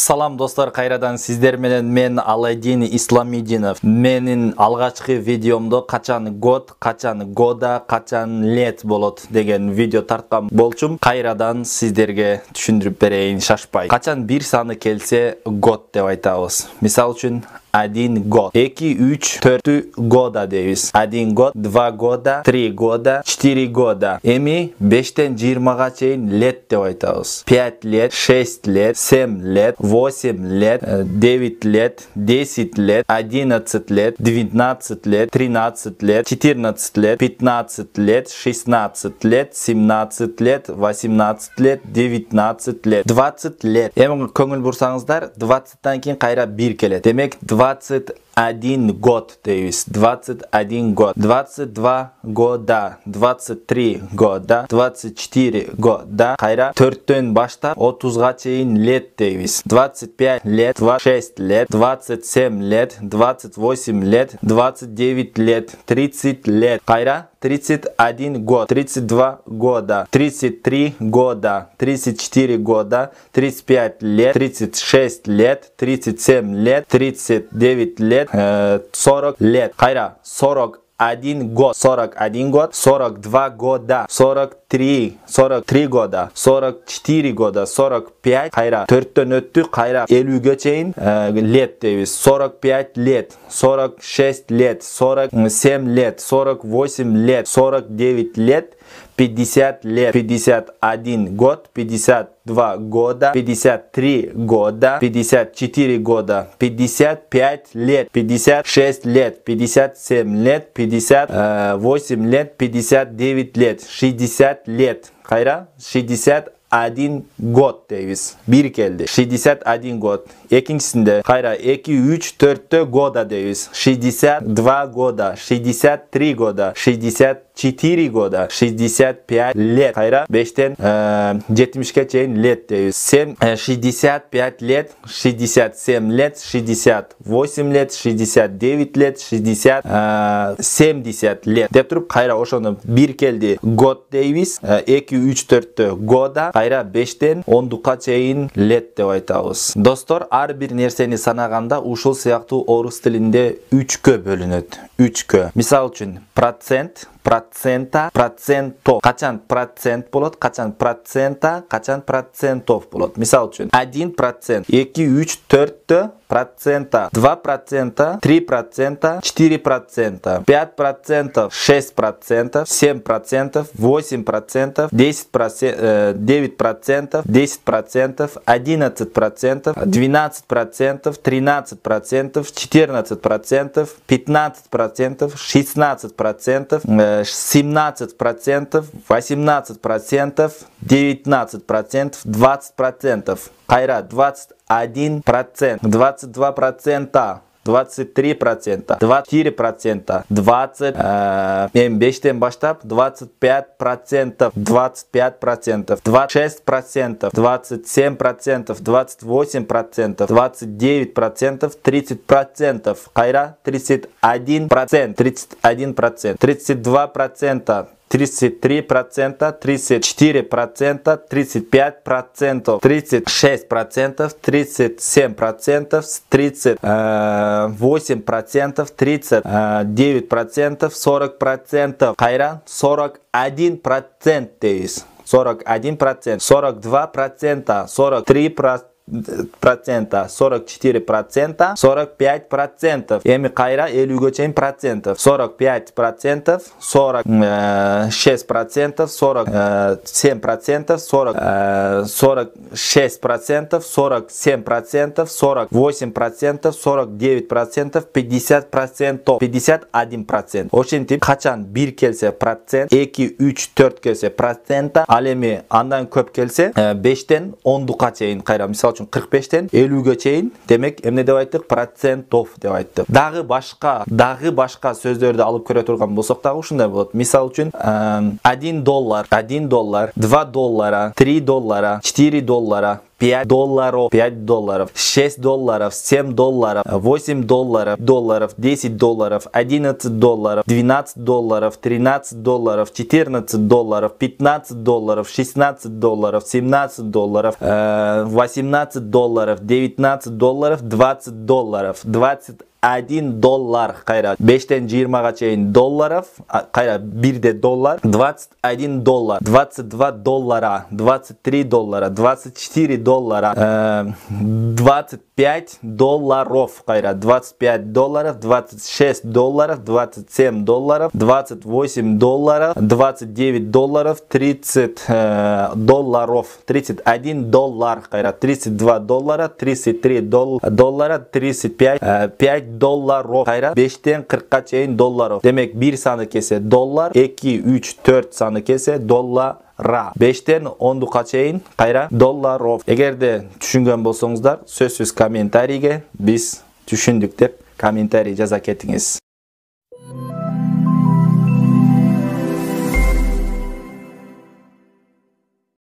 Салам достор, кайрадан сиздер менен мен Аладдин Исламидинов. Менин алгачкы видеомдо качан год, качан года, качан лет болот деген видео тарткан болчум. Кайрадан сиздерге түшүндүрүп берейин шашпай. Качан бир саны келсе год деп айтабыз. Мисал үчүн 1 год, 2, 3, 4 года дейбиз. 1 год, 2 года, 3 года, 4 года. Эми 5тен 20га чейин лет деп айтабыз. 5 лет, 6 лет, 7 лет, 8 лет, 9 лет, 10 лет, 11 лет, 12 лет, 13 лет, 14 лет, 15 лет, 16 лет, 17 лет, 18 лет, 19 лет, 20 лет. Эми көңүл бурсаңыздар, 20тан кийин кайра 1 келет. Демек 21 год дейбиз. 21 год, 22 года, 23 года, 24 года, кайра 4төн баштап 30га чейин лет дейбиз. 25 лет, 26 лет, 27 лет, 28 лет, 29 лет, 30 лет, кайра 31 год, 32 года, 33 года, 34 года, 35 лет, 36 лет, 37 лет, 39 лет, 40 лет, кайра 41 год, 41 год, 42 года, 43 года, 44 года, 45, кайра 4төн өттү, кайра 50ге чейин лет дейбиз. 45 лет, 46 лет, 47 лет, 48 лет, 49 лет, 50 лет, 51 год, 52 года, 53 года, 54 года, 55 лет, 56 лет, 57 лет, 58 лет, 59 лет, 60 лет, кайра 61 год дейбиз. Бир келди. 61 год. Экинчисинде кайра 2, 3, 4тө года дейбиз. 62 года, 63 года, 64 года, 65 лет. Кайра 5тен 70ге чейин лет дейбиз. 65 лет, 67 лет, 68 лет, 69 лет, 60, 70 лет. Деп туруп кайра ошону бир келди год дейбиз. 2, 3, 4тө года, кайра 5тен 10га чейин лет деп айтабыз. Достор, ар бир нерсени санаганда ушул сыяктуу орус тилинде 3кө бөлүнөт. 3кө. Мисал үчүн процент, процента, процентов. Качан процент болот, качан процента, качан процентов болот. Мисал үчүн 1%, 2, 3, 4 процента, 2%, 3%, 4%, 5%, 6%, 7%, 8%, 10%, 9%, 10%, 11%, 12%, 13%, 14%, 15%, 16%, 17%, 18%, 19%, 20%, кайра 21%, 22%, 23%, 24%, 20, 5тен баштап 25%, 25%, 26%, 27%, 28%, 29%, 30%, кайра 31%, 31%, 32%, 33%, 34%, 35%, 36%, 37%, 38%, 39%, 40%, кайра 41% дейбиз. 41%, 42%, 43%, 44%, 45%. Эми кайра 50ге чейин процентов. 45%, 46%, 47%, 46%, 47%, 48%, 49%, 50%, 51%. Ошентип качан 1 келсе процент, 2, 3, 4 келсе процента, ал эми андан көп келсе 5тен 10га чейин кайра. Мисал 45тен 50ге чейин, демек эмне деп айттык? Процентов деп айттык. Дагы башка сөздөрдү алып көрө турган болсок дагы ушундай болот. Мисал үчүн $1, $2, $3, $4, $4, 5 долларов, 5 долларов, 6 долларов, 7 долларов, 8 долларов, 10 долларов, 11 долларов, 12 долларов, 13 долларов, 14 долларов, 15 долларов, 16 долларов, 17 долларов, 18 долларов, 19 долларов, 20 долларов, 21 доллар кайра 5тен 20га чейин долларов кайра 1 доллар 21 доллар 22 доллара 23 доллара 24 доллара 25 долларов кайра 25 долларов 26 долларов 27 долларов 28 долларов 29 долларов 30 долларов 31 доллар кайра 32 доллара 33 доллара 35 5 долларов кайра 5тен 40га чейин долларов. Демек 1 саны кесе доллар, 2, 3, 4 саны кесе доллара. 5тен 10га чейин кайра долларов. Эгерде түшүнгөн болсоңуздар, сөзсүз комментарийге биз түшүндүк деп комментарий жаза кетиңиз.